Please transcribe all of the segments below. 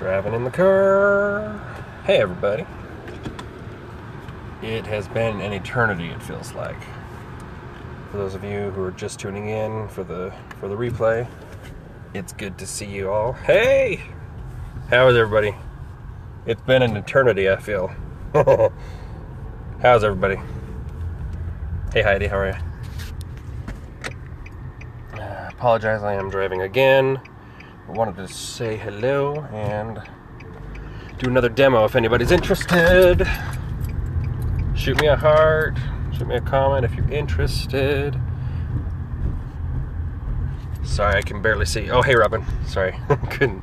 Driving in the car. Hey everybody. It has been an eternity, it feels like. For those of you who are just tuning in for the replay, it's good to see you all. Hey! How is everybody? It's been an eternity, I feel. How's everybody? Hey Heidi, how are you? Apologize, I am driving again. I wanted to say hello and do another demo if anybody's interested. Shoot me a heart, shoot me a comment if you're interested. Sorry, I can barely see. Oh, hey Robin. Sorry, couldn't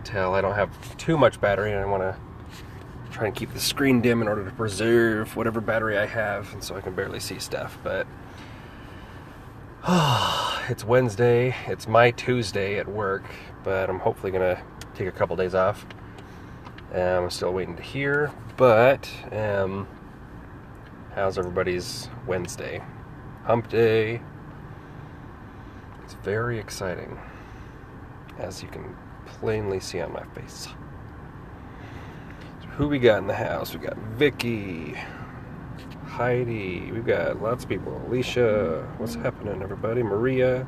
tell. I don't have too much battery and I want to try and keep the screen dim in order to preserve whatever battery I have, and so I can barely see stuff. But it's Wednesday. It's my Tuesday at work, but I'm hopefully gonna take a couple days off. I'm still waiting to hear, but how's everybody's Wednesday? Hump day. It's very exciting, as you can plainly see on my face. So who we got in the house? We got Vicky, Heidi, we've got lots of people. Alicia, what's happening everybody? Maria.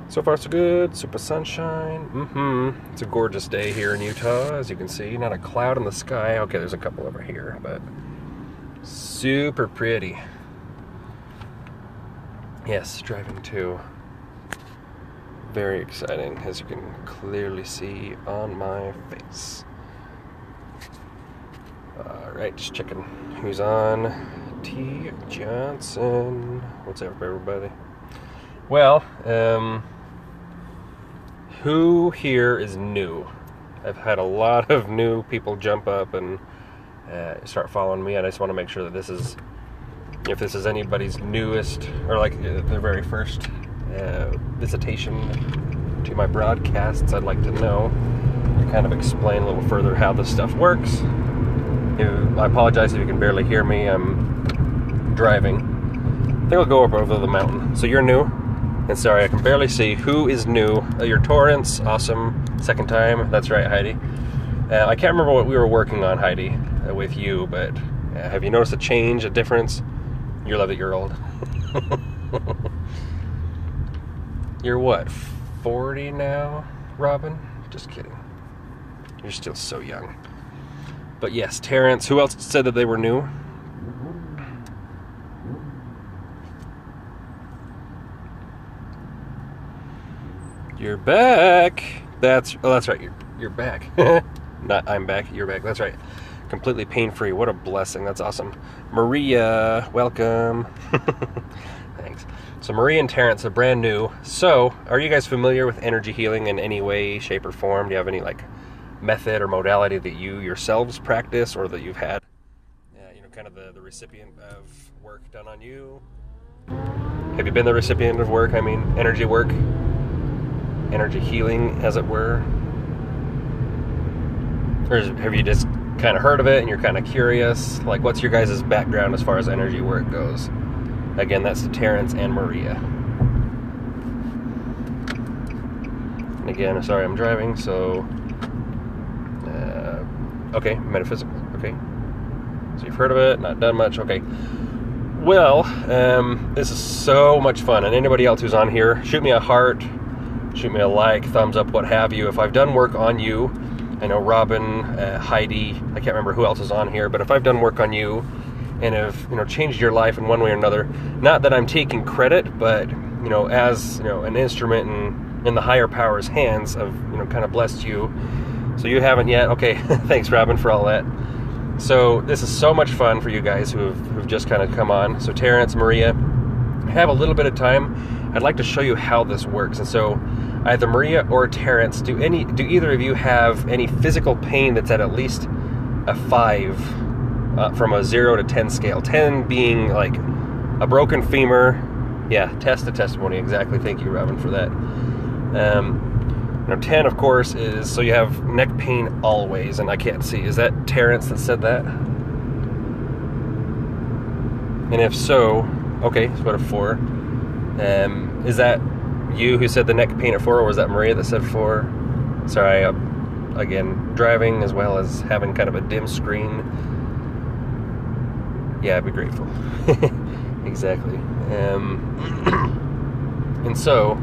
So far so good. Super sunshine. It's a gorgeous day here in Utah, as you can see. Not a cloud in the sky. Okay, there's a couple over here, but super pretty. Yes, driving too. Very exciting, as you can clearly see on my face. Alright, just checking who's on. T. Johnson. What's up, everybody? Well, who here is new? I've had a lot of new people jump up and start following me, and I just want to make sure that if this is anybody's newest, or like their very first visitation to my broadcasts, I'd like to know, to kind of explain a little further how this stuff works. I apologize if you can barely hear me. I'm driving. I think I'll go up over the mountain. So you're new, and sorry, I can barely see. Who is new? You're Terence. Awesome. Second time. That's right, Heidi. I can't remember what we were working on, Heidi, with you, but have you noticed a change, a difference? You're 11-year-old. You're what, 40 now, Robin? Just kidding. You're still so young. But yes, Terence. Who else said that they were new? You're back. That's right. You're back. Not I'm back. You're back. That's right. Completely pain-free. What a blessing. That's awesome. Maria, welcome. Thanks. So Maria and Terence are brand new. So, are you guys familiar with energy healing in any way, shape, or form? Do you have any method or modality that you yourselves practice, or that you've had, kind of the recipient of work done on you? Have you been the recipient of work? I mean, energy work, energy healing, as it were? Or have you just kind of heard of it and you're kind of curious? Like, what's your guys' background as far as energy work goes? Again, that's Terence and Maria. And again, sorry, I'm driving, so okay, metaphysical, okay. So you've heard of it, not done much, okay. Well, this is so much fun, and anybody else who's on here, shoot me a heart, shoot me a like, thumbs up, what have you. If I've done work on you, I know Robin, Heidi, I can't remember who else is on here, but if I've done work on you, and have, changed your life in one way or another, not that I'm taking credit, but, as, an instrument in the higher power's hands of, kind of blessed you. So you haven't yet? Okay, thanks Robin for all that. So this is so much fun for you guys who've just kind of come on. So Terence, Maria, have a little bit of time. I'd like to show you how this works. And so either Maria or Terence, do either of you have any physical pain that's at least a 5 from a 0 to 10 scale? 10 being like a broken femur. Yeah, test the testimony, exactly. Thank you, Robin, for that. 10, of course, is so you have neck pain always, and I can't see. Is that Terence that said that? And if so, okay, so what a 4. Is that you who said the neck pain at 4, or was that Maria that said 4? Sorry, again, driving as well as having kind of a dim screen. Yeah, I'd be grateful. Exactly. And so,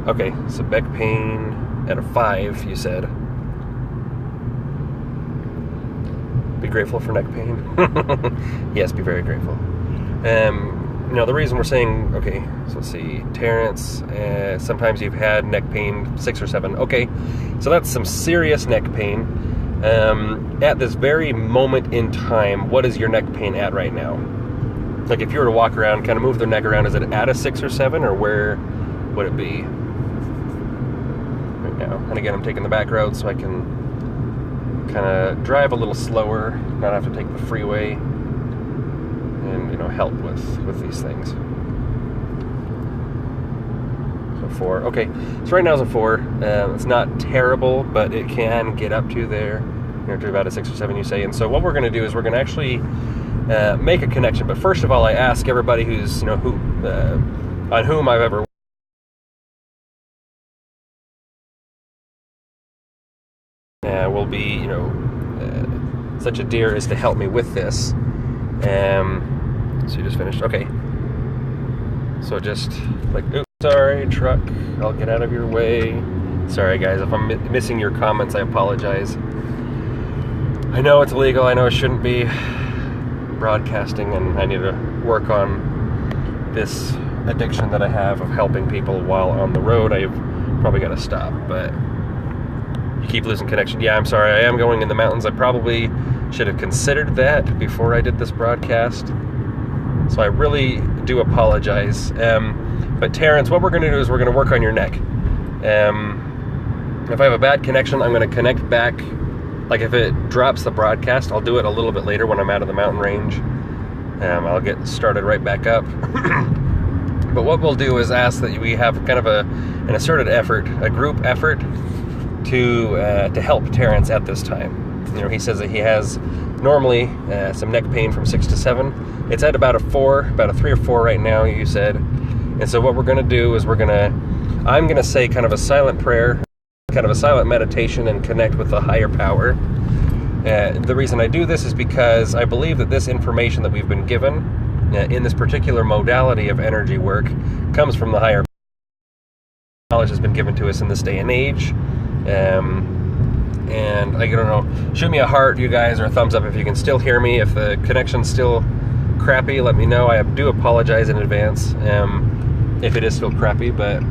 okay, so neck pain at a 5, you said. Be grateful for neck pain. Yes, be very grateful. You know, the reason we're saying, okay, so let's see, Terence, sometimes you've had neck pain, 6 or 7. Okay, so that's some serious neck pain. At this very moment in time, what is your neck pain at right now? Like if you were to walk around, kind of move their neck around, is it at a 6 or 7, or where would it be right now? And again, I'm taking the back road so I can kind of drive a little slower, not have to take the freeway, and, you know, help with these things. So 4. Okay, so right now it's a 4. It's not terrible, but it can get up to there, you know, to about a 6 or 7, you say. And so what we're going to do is we're going to actually make a connection. But first of all, I ask everybody who's, you know, on whom I've ever will be, you know, such a dear as to help me with this. So you just finished. Okay. So just like, oops, sorry, truck. I'll get out of your way. Sorry, guys, if I'm missing your comments, I apologize. I know it's illegal. I know it shouldn't be broadcasting, and I need to work on this addiction that I have of helping people while on the road. I've probably got to stop, but you keep losing connection. Yeah, I'm sorry. I am going in the mountains. I probably should have considered that before I did this broadcast. So I really do apologize. But Terence, what we're going to do is we're going to work on your neck. If I have a bad connection, I'm going to connect back. Like if it drops the broadcast, I'll do it a little bit later when I'm out of the mountain range. I'll get started right back up. But what we'll do is ask that we have kind of an asserted effort, a group effort to help Terence at this time. You know, he says that he has normally some neck pain from 6 to 7. It's at about a 4, about a 3 or 4 right now, you said. And so what we're going to do is I'm going to say kind of a silent prayer, kind of a silent meditation, and connect with the higher power. The reason I do this is because I believe that this information that we've been given in this particular modality of energy work comes from the higher power. Knowledge has been given to us in this day and age. And I don't know, shoot me a heart, you guys, or a thumbs up if you can still hear me. If the connection's still crappy, let me know. I do apologize in advance if it is still crappy, but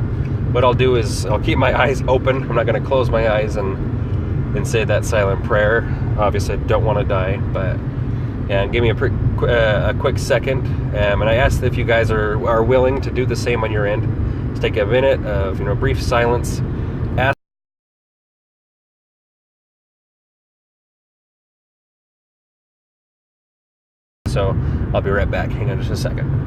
what I'll do is I'll keep my eyes open. I'm not going to close my eyes and say that silent prayer. Obviously, I don't want to die, but and give me a quick second. And I ask if you guys are willing to do the same on your end. Just take a minute of, you know, brief silence. So I'll be right back. Hang on just a second.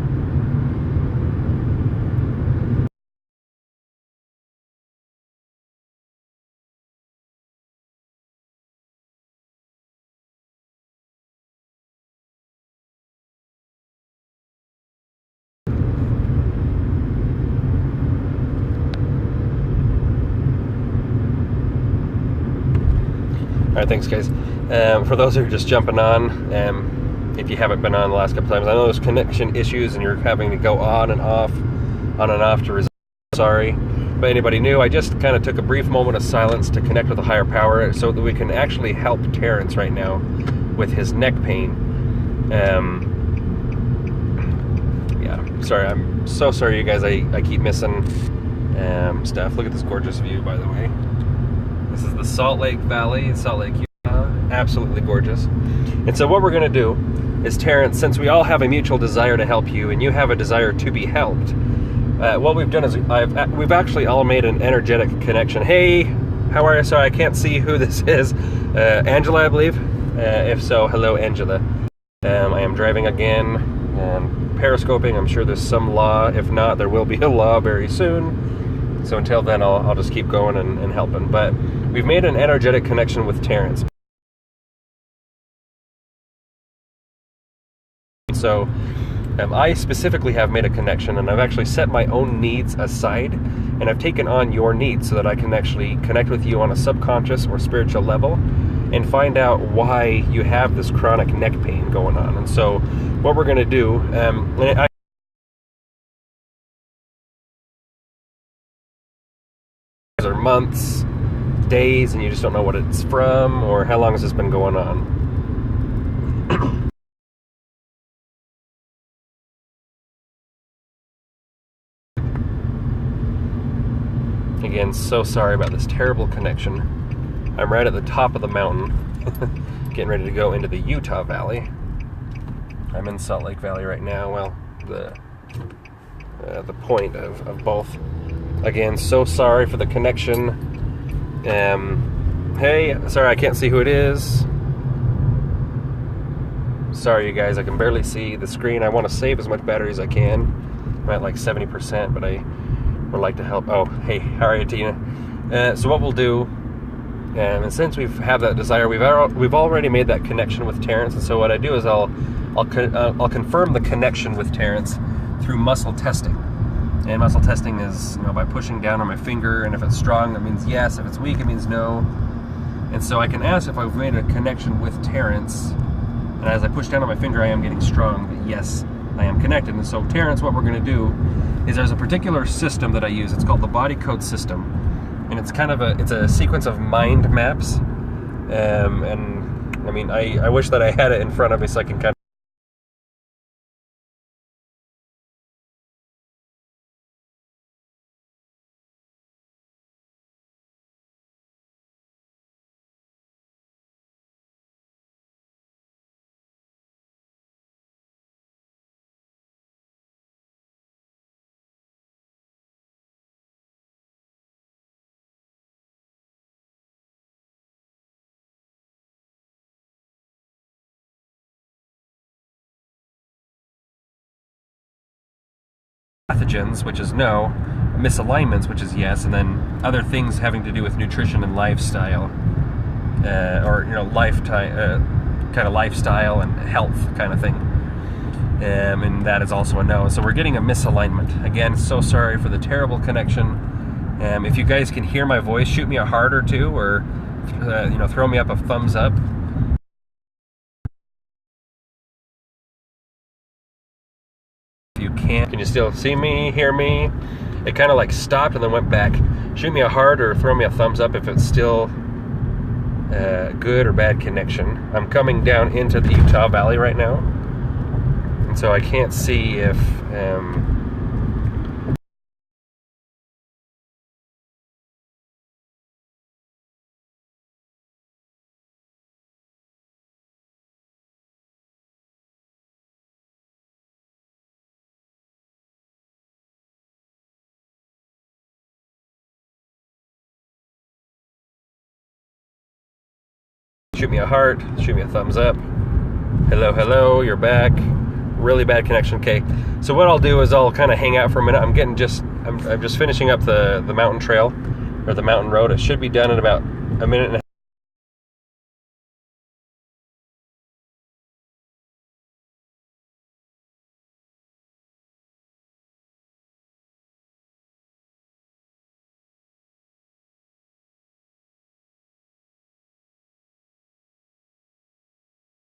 All right, thanks, guys. For those who are just jumping on, if you haven't been on the last couple times, I know there's connection issues and you're having to go on and off to resolve. Sorry. But anybody new, I just kind of took a brief moment of silence to connect with the higher power so that we can actually help Terence right now with his neck pain. Yeah, sorry. I'm so sorry, you guys. I keep missing stuff. Look at this gorgeous view, by the way. This is the Salt Lake Valley, Salt Lake, Utah. Absolutely gorgeous. And so what we're going to do is, Terence, since we all have a mutual desire to help you and you have a desire to be helped, what we've done is we've actually all made an energetic connection. Hey, how are you? Sorry, I can't see who this is. Angela, I believe. If so, hello, Angela. I am driving again and periscoping. I'm sure there's some law. If not, there will be a law very soon. So until then, I'll just keep going and helping. But we've made an energetic connection with Terence. So I specifically have made a connection, and I've actually set my own needs aside, and I've taken on your needs so that I can actually connect with you on a subconscious or spiritual level and find out why you have this chronic neck pain going on. And so what we're going to do, are months, days, and you just don't know what it's from, or how long has this been going on. Again, so sorry about this terrible connection. I'm right at the top of the mountain, getting ready to go into the Utah Valley. I'm in Salt Lake Valley right now. Well, the point of both. Again, so sorry for the connection. Hey, sorry, I can't see who it is. Sorry, you guys, I can barely see the screen. I want to save as much battery as I can. I'm at like 70%, but I would like to help. Oh, hey, how are you, Tina? So what we'll do, and since we've had that desire, we've already made that connection with Terence. And so what I do is I'll confirm the connection with Terence through muscle testing. And muscle testing is, by pushing down on my finger, and if it's strong, that means yes. If it's weak, it means no. And so I can ask if I've made a connection with Terence, and as I push down on my finger, I am getting strong, that yes, I am connected. And so Terence, what we're going to do is there's a particular system that I use. It's called the body code system, and it's kind of it's a sequence of mind maps. And I mean, I wish that I had it in front of me so I can kind of pathogens, which is no, misalignments, which is yes, and then other things having to do with nutrition and lifestyle, or lifetime kind of lifestyle and health kind of thing, and that is also a no. So we're getting a misalignment. Again, so sorry for the terrible connection. If you guys can hear my voice, shoot me a heart or two, or throw me up a thumbs up. You can you still see me, hear me? It kind of like stopped and then went back. Shoot me a heart or throw me a thumbs up if it's still good or bad connection. I'm coming down into the Utah Valley right now, and so I can't see if shoot me a heart, shoot me a thumbs up. Hello, you're back. Really bad connection. Okay, so what I'll do is I'll kind of hang out for a minute. I'm just finishing up the mountain trail, or the mountain road. It should be done in about a minute and a half.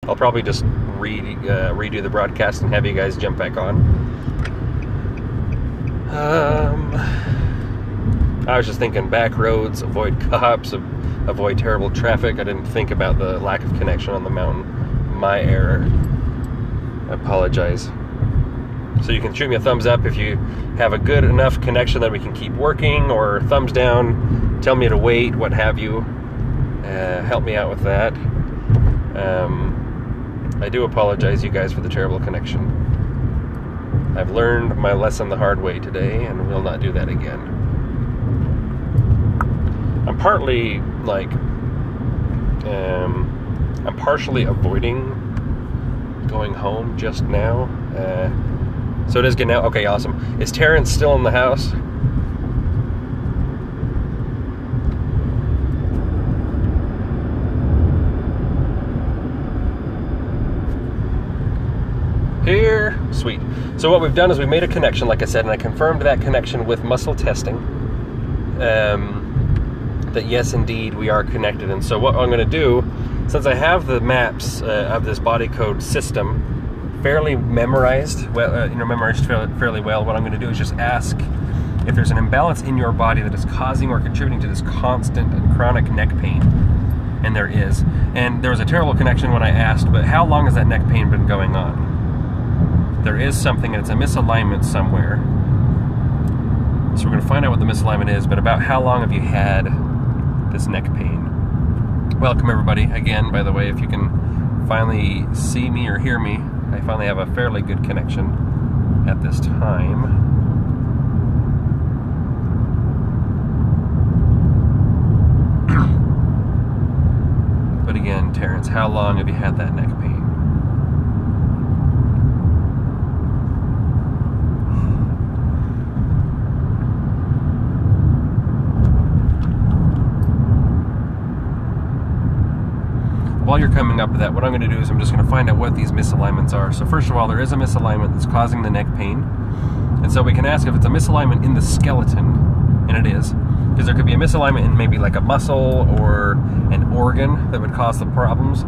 I'll probably just redo the broadcast and have you guys jump back on. I was just thinking back roads, avoid cops, avoid terrible traffic. I didn't think about the lack of connection on the mountain. My error. I apologize. So you can shoot me a thumbs up if you have a good enough connection that we can keep working, or thumbs down, tell me to wait, what have you. Help me out with that. I do apologize, you guys, for the terrible connection. I've learned my lesson the hard way today, and will not do that again. I'm partly, I'm partially avoiding going home just now. So it is good now? Okay, awesome. Is Terence still in the house? Here, sweet. So what we've done is we made a connection, like I said, and I confirmed that connection with muscle testing. That yes, indeed, we are connected. And so what I'm going to do, since I have the maps of this body code system fairly memorized, fairly well, what I'm going to do is just ask if there's an imbalance in your body that is causing or contributing to this constant and chronic neck pain. And there is. And there was a terrible connection when I asked, but how long has that neck pain been going on? There is something, and it's a misalignment somewhere. So we're going to find out what the misalignment is, but about how long have you had this neck pain? Welcome everybody, again, by the way, if you can finally see me or hear me, I finally have a fairly good connection at this time. But again, Terence, how long have you had that neck pain? While you're coming up with that, what I'm going to do is I'm just going to find out what these misalignments are. So first of all, there is a misalignment that's causing the neck pain. And so we can ask if it's a misalignment in the skeleton, and it is. Because there could be a misalignment in maybe like a muscle or an organ that would cause the problems.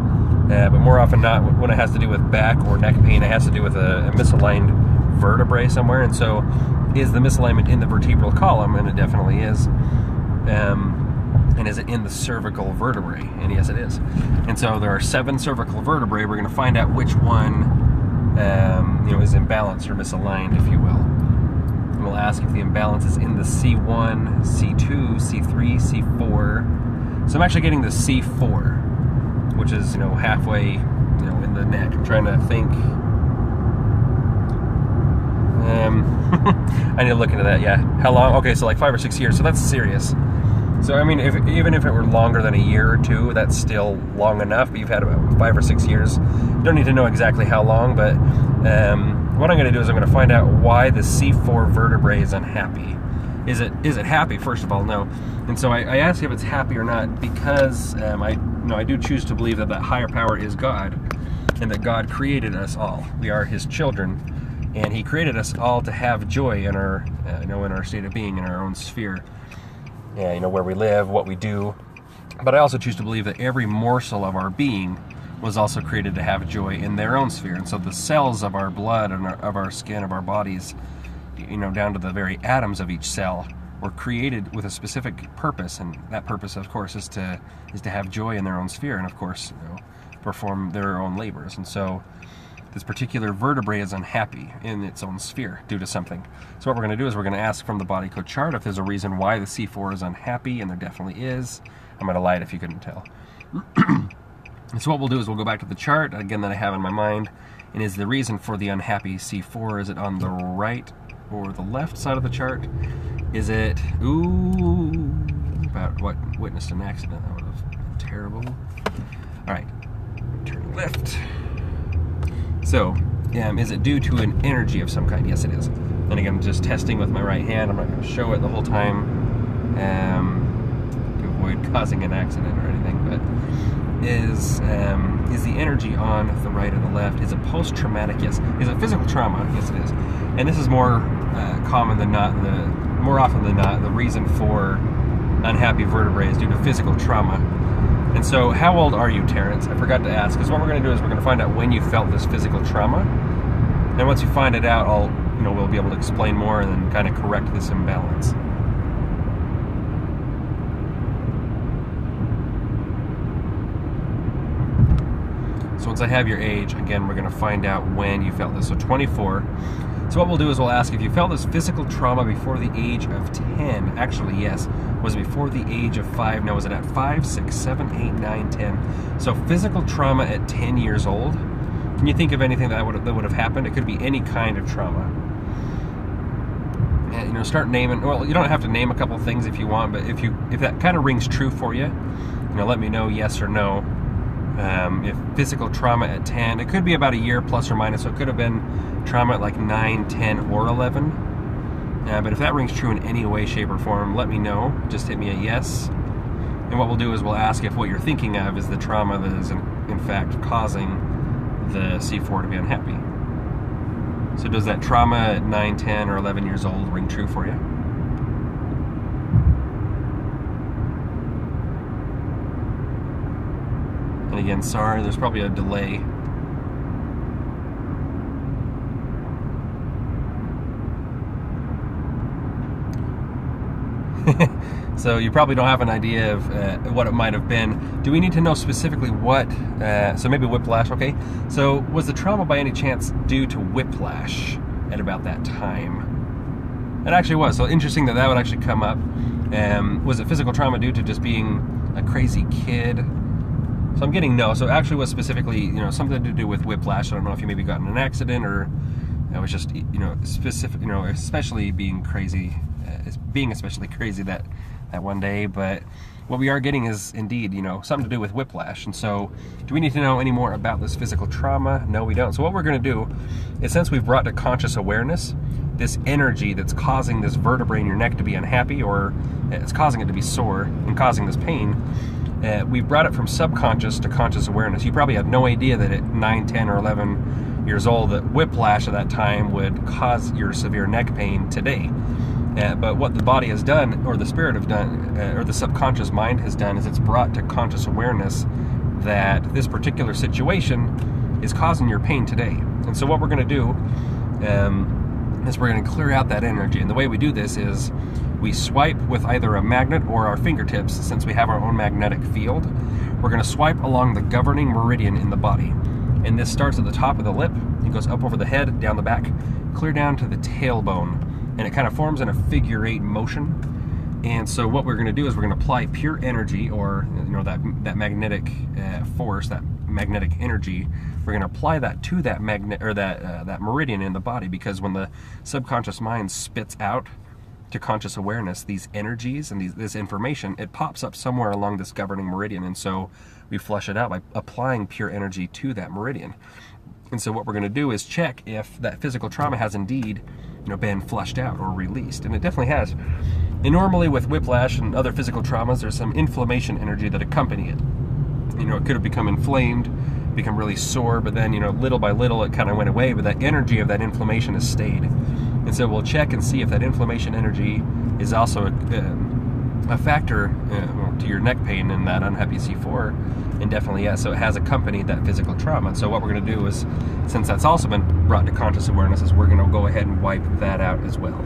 But more often not, when it has to do with back or neck pain, it has to do with a misaligned vertebrae somewhere. And so is the misalignment in the vertebral column? And it definitely is. And is it in the cervical vertebrae? And yes, it is. And so there are 7 cervical vertebrae. We're going to find out which one is imbalanced or misaligned, if you will. And we'll ask if the imbalance is in the C1, C2, C3, C4. So I'm actually getting the C4, which is halfway in the neck. I'm trying to think. I need to look into that. Yeah, how long? Okay, so like 5 or 6 years. So that's serious. So, I mean, even if it were longer than a year or two, that's still long enough, but you've had about 5 or 6 years. You don't need to know exactly how long, but what I'm going to do is I'm going to find out why the C4 vertebrae is unhappy. Is it happy? First of all, no. And so I ask if it's happy or not because I do choose to believe that higher power is God, and that God created us all. We are His children, and He created us all to have joy in our in our state of being, in our own sphere. Yeah, where we live, what we do. But I also choose to believe that every morsel of our being was also created to have joy in their own sphere. And so the cells of our blood and of our skin, of our bodies, down to the very atoms of each cell, were created with a specific purpose. And that purpose, of course, is to have joy in their own sphere and, of course, perform their own labors. And so this particular vertebrae is unhappy in its own sphere due to something. So what we're going to do is we're going to ask from the body code chart if there's a reason why the C4 is unhappy, and there definitely is. I'm going to lie if you couldn't tell. And so what we'll do is we'll go back to the chart, again, that I have in my mind, and is the reason for the unhappy C4, is it on the right or the left side of the chart? Is it, about what witnessed an accident? That would have been terrible. All right, turn left. So, is it due to an energy of some kind? Yes, it is. And again, I'm just testing with my right hand. I'm not going to show it the whole time to avoid causing an accident or anything. But is the energy on the right or the left? Is it post-traumatic? Yes. Is it physical trauma? Yes, it is. And this is more common than not. More often than not, the reason for unhappy vertebrae is due to physical trauma. And so, how old are you, Terence? I forgot to ask, because what we're going to do is we're going to find out when you felt this physical trauma. And once you find it out, we'll be able to explain more and then kind of correct this imbalance. So once I have your age, again, we're going to find out when you felt this. So 24. So what we'll do is we'll ask if you felt this physical trauma before the age of 10. Actually, yes. Was it before the age of 5? No, was it at 5, 6, 7, 8, 9, 10? So physical trauma at 10 years old. Can you think of anything that would have happened? It could be any kind of trauma. And, start naming. Well, you don't have to name a couple things if you want, but if that kind of rings true for you, let me know yes or no. If physical trauma at 10, it could be about a year plus or minus. So it could have been trauma at like 9, 10, or 11. But if that rings true in any way, shape, or form, let me know. Just hit me a yes. And what we'll do is we'll ask if what you're thinking of is the trauma that is in fact causing the C4 to be unhappy. So does that trauma at 9, 10, or 11 years old ring true for you? And again, sorry, there's probably a delay. So you probably don't have an idea of what it might have been. Do we need to know specifically what? So maybe whiplash, okay. So was the trauma by any chance due to whiplash at about that time? It actually was. So interesting that would actually come up. Was it physical trauma due to just being a crazy kid? So I'm getting no. So it actually was specifically, something to do with whiplash. I don't know if you maybe got in an accident or it was just, specific, especially being crazy, especially crazy that one day. But what we are getting is indeed, something to do with whiplash. And so do we need to know any more about this physical trauma? No, we don't. So what we're going to do is, since we've brought to conscious awareness this energy that's causing this vertebrae in your neck to be unhappy, or it's causing it to be sore and causing this pain, we've brought it from subconscious to conscious awareness. You probably had no idea that at 9, 10, or 11 years old that whiplash at that time would cause your severe neck pain today. But what the body has done, or the spirit have done, or the subconscious mind has done, is it's brought to conscious awareness that this particular situation is causing your pain today. And so what we're going to do is we're going to clear out that energy. And the way we do this is we swipe with either a magnet or our fingertips, since we have our own magnetic field. We're going to swipe along the governing meridian in the body. And this starts at the top of the lip, it goes up over the head, down the back, clear down to the tailbone. And it kind of forms in a figure 8 motion. And so what we're going to do is we're going to apply pure energy, or that magnetic force, that magnetic energy. We're going to apply that to that magnet, or that meridian in the body, because when the subconscious mind spits out to conscious awareness these energies and this information, it pops up somewhere along this governing meridian. And so we flush it out by applying pure energy to that meridian. And so what we're going to do is check if that physical trauma has indeed been flushed out or released. And it definitely has. And normally with whiplash and other physical traumas, there's some inflammation energy that accompany it. It could have become inflamed, become really sore, but then, little by little it kind of went away, but that energy of that inflammation has stayed. And so we'll check and see if that inflammation energy is also a factor to your neck pain and that unhappy C4. And definitely, yes, so it has accompanied that physical trauma. And so what we're going to do is, since that's also been brought to conscious awareness, is we're going to go ahead and wipe that out as well.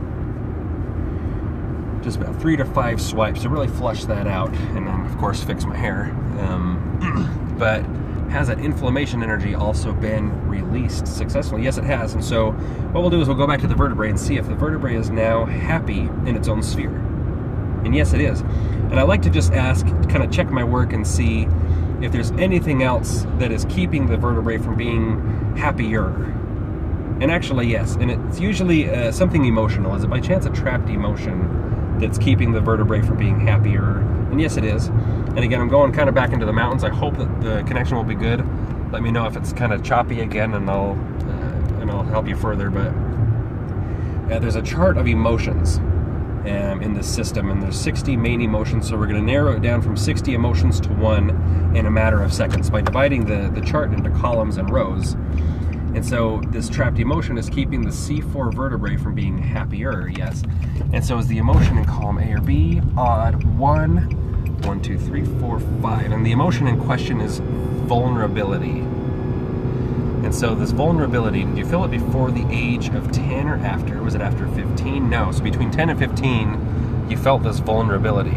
Just about 3 to 5 swipes to really flush that out, and then of course fix my hair. But has that inflammation energy also been released successfully? Yes, it has. And so what we'll do is we'll go back to the vertebrae and see if the vertebrae is now happy in its own sphere. And yes, it is. And I like to just ask, kind of check my work and see if there's anything else that is keeping the vertebrae from being happier. And actually, yes. And it's usually something emotional. Is it by chance a trapped emotion that's keeping the vertebrae from being happier? And yes, it is. And again, I'm going kind of back into the mountains. I hope that the connection will be good. Let me know if it's kind of choppy again, and I'll help you further. But there's a chart of emotions in this system, and there's 60 main emotions. So we're going to narrow it down from 60 emotions to 1 in a matter of seconds by dividing the chart into columns and rows. And so this trapped emotion is keeping the C4 vertebrae from being happier, yes. And so is the emotion in column A or B, odd, 1, 2, 3, 4, 5. And the emotion in question is vulnerability. And so this vulnerability, did you feel it before the age of 10 or after? Was it after 15? No. So between 10 and 15, you felt this vulnerability.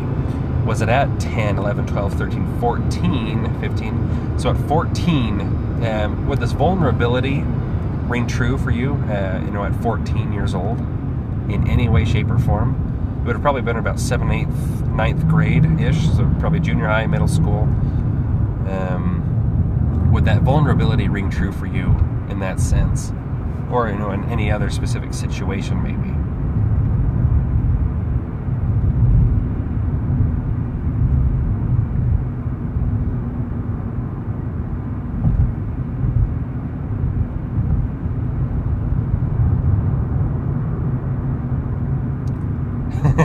Was it at 10, 11, 12, 13, 14, 15? So at 14, would this vulnerability ring true for you, at 14 years old, in any way, shape, or form? It would have probably been about 7th, 8th, 9th grade-ish, so probably junior high, middle school. Would that vulnerability ring true for you in that sense? Or, in any other specific situation, maybe?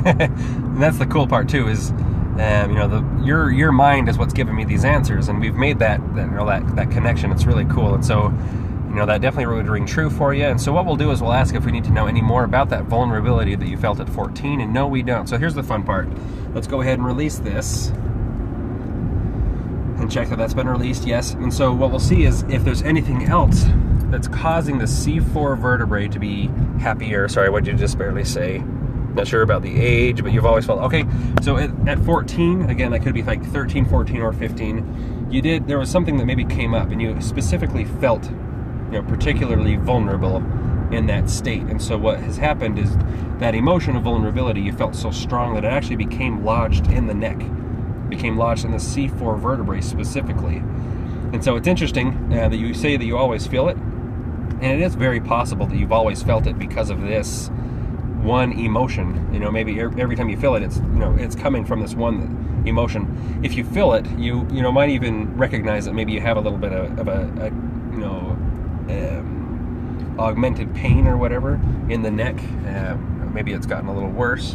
And that's the cool part too, is your mind is what's giving me these answers, and we've made that connection. It's really cool. And so that definitely would ring true for you. And so what we'll do is we'll ask if we need to know any more about that vulnerability that you felt at 14, and no, we don't. So here's the fun part. Let's go ahead and release this and check that that's been released. Yes. And so what we'll see is if there's anything else that's causing the C4 vertebrae to be happier. Sorry, what did you just barely say? Not sure about the age, but you've always felt, okay, so at 14, again, that could be like 13, 14, or 15, there was something that maybe came up, and you specifically felt, particularly vulnerable in that state. And so what has happened is that emotion of vulnerability, you felt so strong that it actually became lodged in the neck, became lodged in the C4 vertebrae specifically. And so it's interesting that you say that you always feel it, and it is very possible that you've always felt it because of this one emotion. Maybe every time you feel it, it's coming from this one emotion. If you feel it, you might even recognize that maybe you have a little bit of a augmented pain or whatever in the neck. Maybe it's gotten a little worse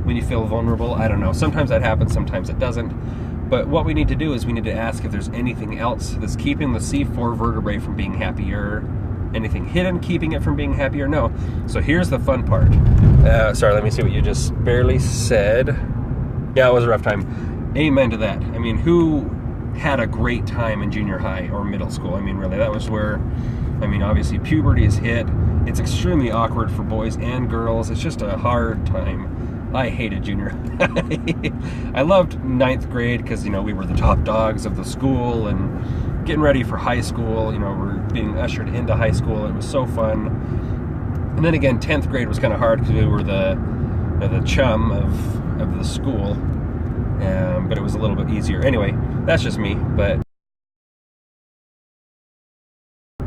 when you feel vulnerable. I don't know. Sometimes that happens, sometimes it doesn't. But what we need to do is we need to ask if there's anything else that's keeping the C4 vertebrae from being happier. Anything hidden keeping it from being happy or no. So here's the fun part. Sorry, let me see what you just barely said. Yeah, it was a rough time. Amen to that. I mean, who had a great time in junior high or middle school? I mean, really, that was where, obviously puberty is hit. It's extremely awkward for boys and girls. It's just a hard time. I hated junior high. I loved 9th grade because, we were the top dogs of the school, and getting ready for high school, we're being ushered into high school. It was so fun. And then again, 10th grade was kind of hard because we were the chum of the school, but it was a little bit easier. Anyway, that's just me. But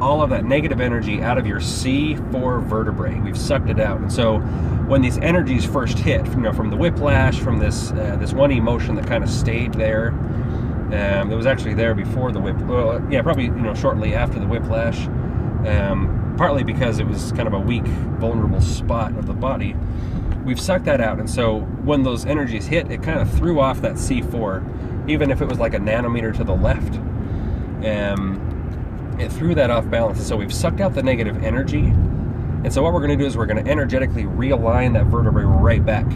all of that negative energy out of your C4 vertebrae, we've sucked it out. And so when these energies first hit, from the whiplash, from this one emotion that kind of stayed there, it was actually there before the probably shortly after the whiplash, partly because it was kind of a weak, vulnerable spot of the body. We've sucked that out, and so when those energies hit, it kind of threw off that C4, even if it was like a nanometer to the left. It threw that off balance, and so we've sucked out the negative energy. And so what we're going to do is we're going to energetically realign that vertebrae right back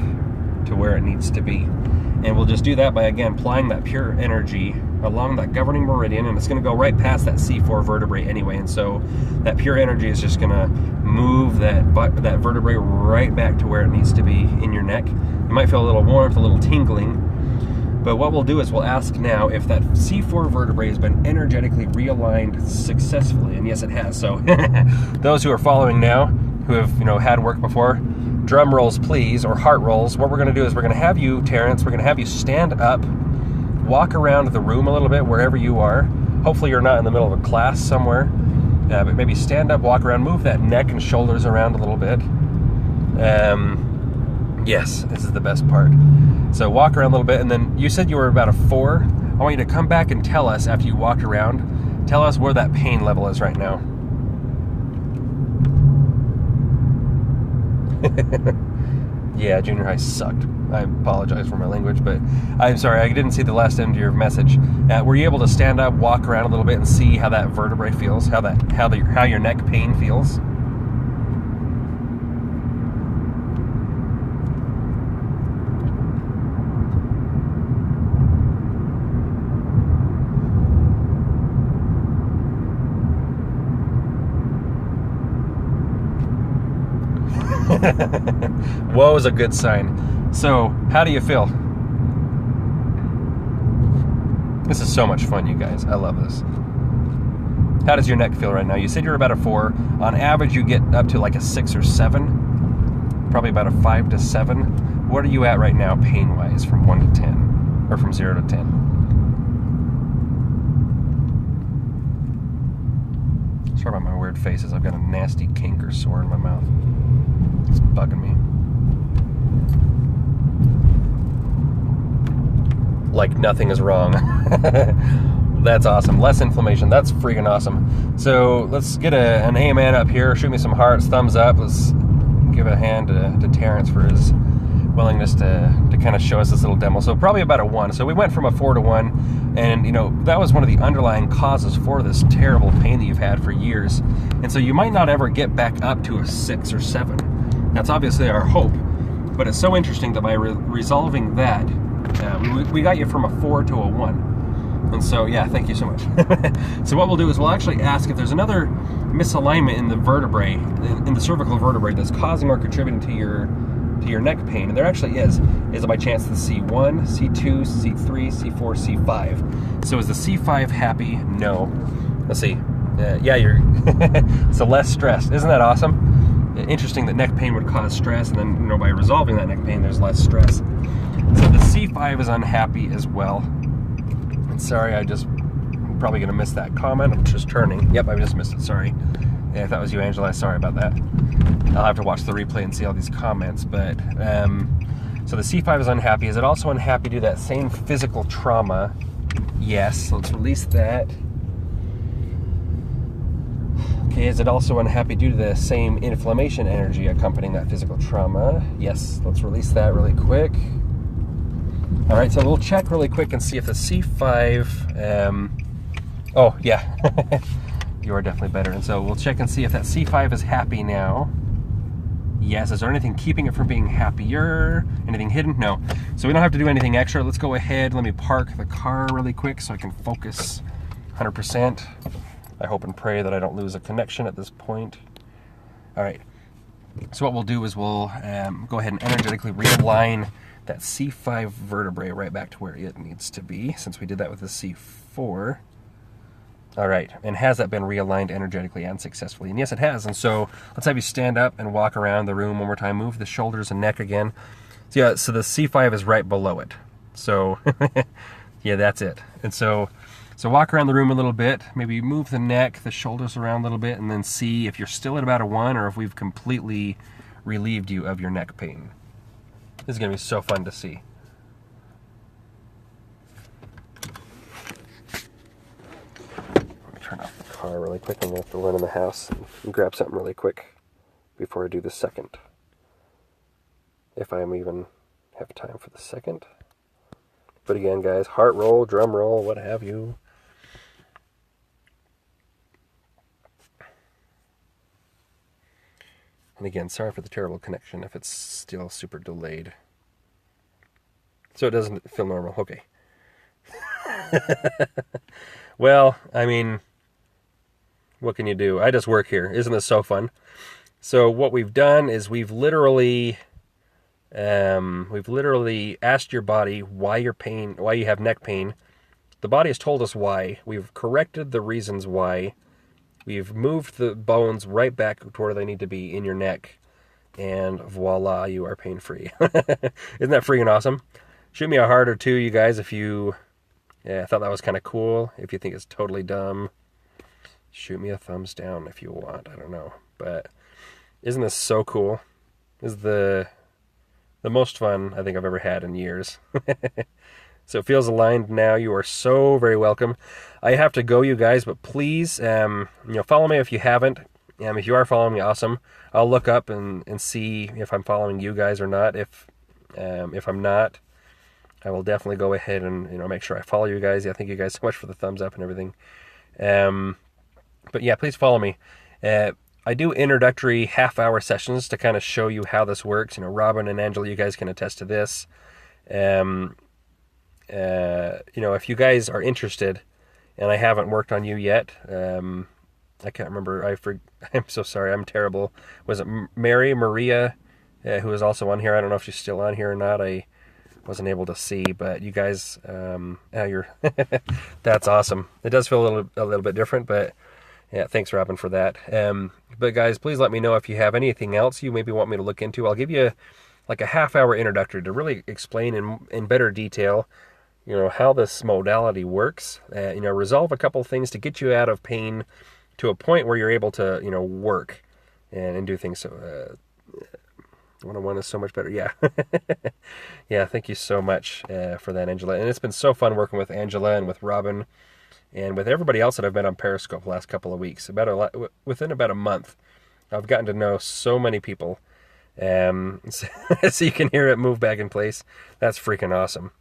to where it needs to be. And we'll just do that by, again, applying that pure energy along that governing meridian, and it's going to go right past that C4 vertebrae anyway. And so that pure energy is just going to move that vertebrae right back to where it needs to be in your neck. You might feel a little warmth, a little tingling. But what we'll do is we'll ask now if that C4 vertebrae has been energetically realigned successfully. And yes, it has. So those who are following now, who have had work before, drum rolls please, or heart rolls. What we're going to do is we're going to have you, Terence, we're going to have you stand up, walk around the room a little bit wherever you are. Hopefully you're not in the middle of a class somewhere, but maybe stand up, walk around, move that neck and shoulders around a little bit. Yes, this is the best part. So walk around a little bit, and then you said you were about a 4. I want you to come back and tell us after you walked around, tell us where that pain level is right now. Yeah, junior high sucked. I apologize for my language, but I'm sorry, I didn't see the last end of your message. Were you able to stand up, walk around a little bit, and see how that vertebrae feels, how your neck pain feels? Whoa is a good sign. So, how do you feel? This is so much fun, you guys. I love this. How does your neck feel right now? You said you're about a 4. On average, you get up to like a 6 or 7. Probably about a 5 to 7. What are you at right now, pain-wise, from 1 to 10? Or from 0 to 10? Sorry about my weird faces. I've got a nasty canker sore in my mouth. It's bugging me. Like nothing is wrong. That's awesome. Less inflammation. That's freaking awesome. So let's get an amen up here. Shoot me some hearts, thumbs up. Let's give a hand to Terence for his willingness to kind of show us this little demo. So probably about a 1. So we went from a 4 to 1, and you know, that was one of the underlying causes for this terrible pain that you've had for years. And so you might not ever get back up to a 6 or 7. That's obviously our hope, but it's so interesting that by resolving that, we got you from a 4 to a 1. And so, yeah, thank you so much. So what we'll do is we'll actually ask if there's another misalignment in the vertebrae, in the cervical vertebrae, that's causing or contributing to your neck pain. And there actually is it by chance the C1, C2, C3, C4, C5. So is the C5 happy? No. Let's see. Yeah, you're so less stressed. Isn't that awesome? Interesting that neck pain would cause stress, and then, you know, by resolving that neck pain, there's less stress. So the C5 is unhappy as well. Sorry, I'm probably gonna miss that comment. I'm just turning. Yep, I just missed it. Sorry. Yeah, if that was you, Angela, sorry about that. I'll have to watch the replay and see all these comments. But so the C5 is unhappy. Is it also unhappy due to that same physical trauma? Yes. So let's release that. Okay. Is it also unhappy due to the same inflammation energy accompanying that physical trauma? Yes. Let's release that really quick. All right, so we'll check really quick and see if the C5, oh yeah, you are definitely better. And so we'll check and see if that C5 is happy now. Yes, is there anything keeping it from being happier? Anything hidden? No. So we don't have to do anything extra. Let's go ahead, let me park the car really quick so I can focus 100%. I hope and pray that I don't lose a connection at this point. All right, so what we'll do is we'll go ahead and energetically realign that C5 vertebrae right back to where it needs to be, since we did that with the C4. All right, and has that been realigned energetically and successfully? And yes, it has. And so let's have you stand up and walk around the room one more time. Move the shoulders and neck again. So yeah, so the C5 is right below it. So yeah, that's it. And so walk around the room a little bit, maybe move the neck, the shoulders around a little bit, and then see if you're still at about a 1 or if we've completely relieved you of your neck pain. This is going to be so fun to see. Let me turn off the car really quick. I'm going to have to run in the house and grab something really quick before I do the second. If I even have time for the second. But again, guys, heart roll, drum roll, what have you. And again, sorry for the terrible connection if it's still super delayed. So it doesn't feel normal. Okay. Well, I mean, what can you do? I just work here. Isn't this so fun? So what we've done is we've literally asked your body why you have neck pain. The body has told us why. We've corrected the reasons why. We've moved the bones right back to where they need to be in your neck, and voila, you are pain-free. Isn't that freaking awesome? Shoot me a heart or two, you guys, if you thought that was kind of cool. If you think it's totally dumb, shoot me a thumbs down if you want. I don't know, but isn't this so cool? This is the most fun I think I've ever had in years. So it feels aligned now. You are so very welcome. I have to go, you guys, but please, follow me if you haven't. If you are following me, awesome. I'll look up and see if I'm following you guys or not. If I'm not, I will definitely go ahead and make sure I follow you guys. Yeah, thank you guys so much for the thumbs up and everything. But yeah, please follow me. I do introductory half-hour sessions to kind of show you how this works. Robin and Angela, you guys can attest to this. If you guys are interested, and I haven't worked on you yet, I can't remember. I'm so sorry. I'm terrible. Was it Maria, who is also on here? I don't know if she's still on here or not. I wasn't able to see, but you guys, that's awesome. It does feel a little bit different, but yeah, thanks, Robin, for that. But guys, please let me know if you have anything else you maybe want me to look into. I'll give you like a half-hour introductory to really explain in better detail, how this modality works. Resolve a couple things to get you out of pain to a point where you're able to, work and do things. So, one-on-one is so much better. Yeah. Yeah, thank you so much for that, Angela. And it's been so fun working with Angela and with Robin and with everybody else that I've met on Periscope the last couple of weeks. Within about a month, I've gotten to know so many people. so you can hear it move back in place. That's freaking awesome.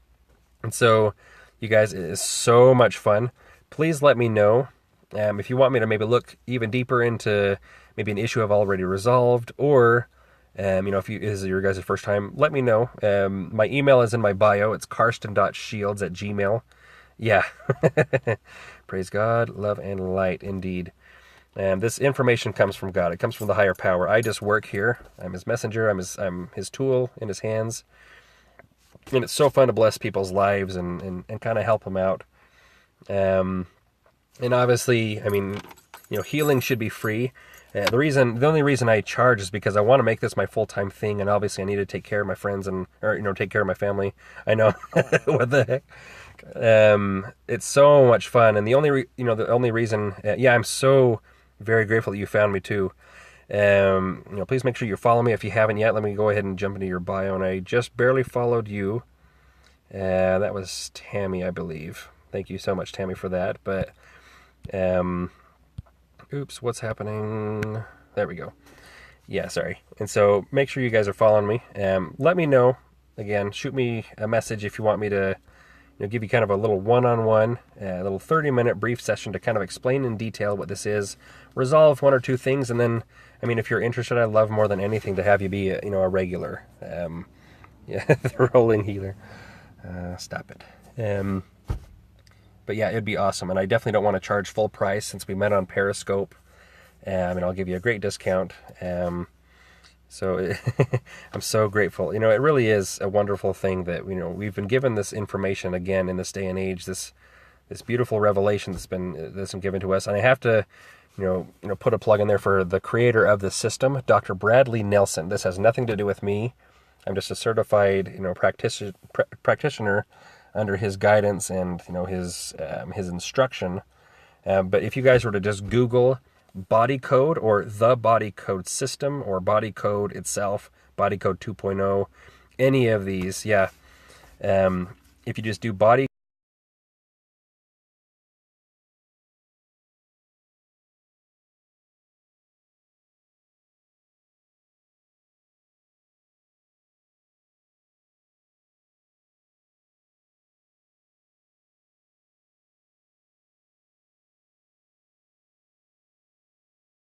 And so, you guys, it is so much fun. Please let me know if you want me to maybe look even deeper into maybe an issue I've already resolved, or if this is your guys' first time, let me know. My email is in my bio. It's karsten.shields@gmail. Yeah. Praise God, love and light, indeed. This information comes from God. It comes from the higher power. I just work here. I'm his messenger. I'm his tool in his hands. And it's so fun to bless people's lives and kind of help them out. And obviously, healing should be free. The only reason I charge is because I want to make this my full-time thing, and obviously I need to take care of my friends take care of my family. I know. What the heck? It's so much fun, and the only reason, I'm so very grateful that you found me too. Please make sure you follow me if you haven't yet. Let me go ahead and jump into your bio, and I just barely followed you. That was Tammy, I believe. Thank you so much, Tammy, for that. But, oops, what's happening? There we go. Yeah, sorry. And so make sure you guys are following me. Let me know. Again, shoot me a message if you want me to give you kind of a little one-on-one, a little 30-minute brief session to kind of explain in detail what this is, resolve one or two things, and then, if you're interested, I'd love more than anything to have you be a regular. The rolling healer. Stop it. But yeah, it'd be awesome, and I definitely don't want to charge full price since we met on Periscope, and I'll give you a great discount. So I'm so grateful. It really is a wonderful thing that we've been given this information again in this day and age. This beautiful revelation that's been given to us, and I have to put a plug in there for the creator of the system, Dr. Bradley Nelson. This has nothing to do with me. I'm just a certified practitioner under his guidance and his instruction. But if you guys were to just Google body code or the body code system or body code itself, body code 2.0, any of these, if you just do body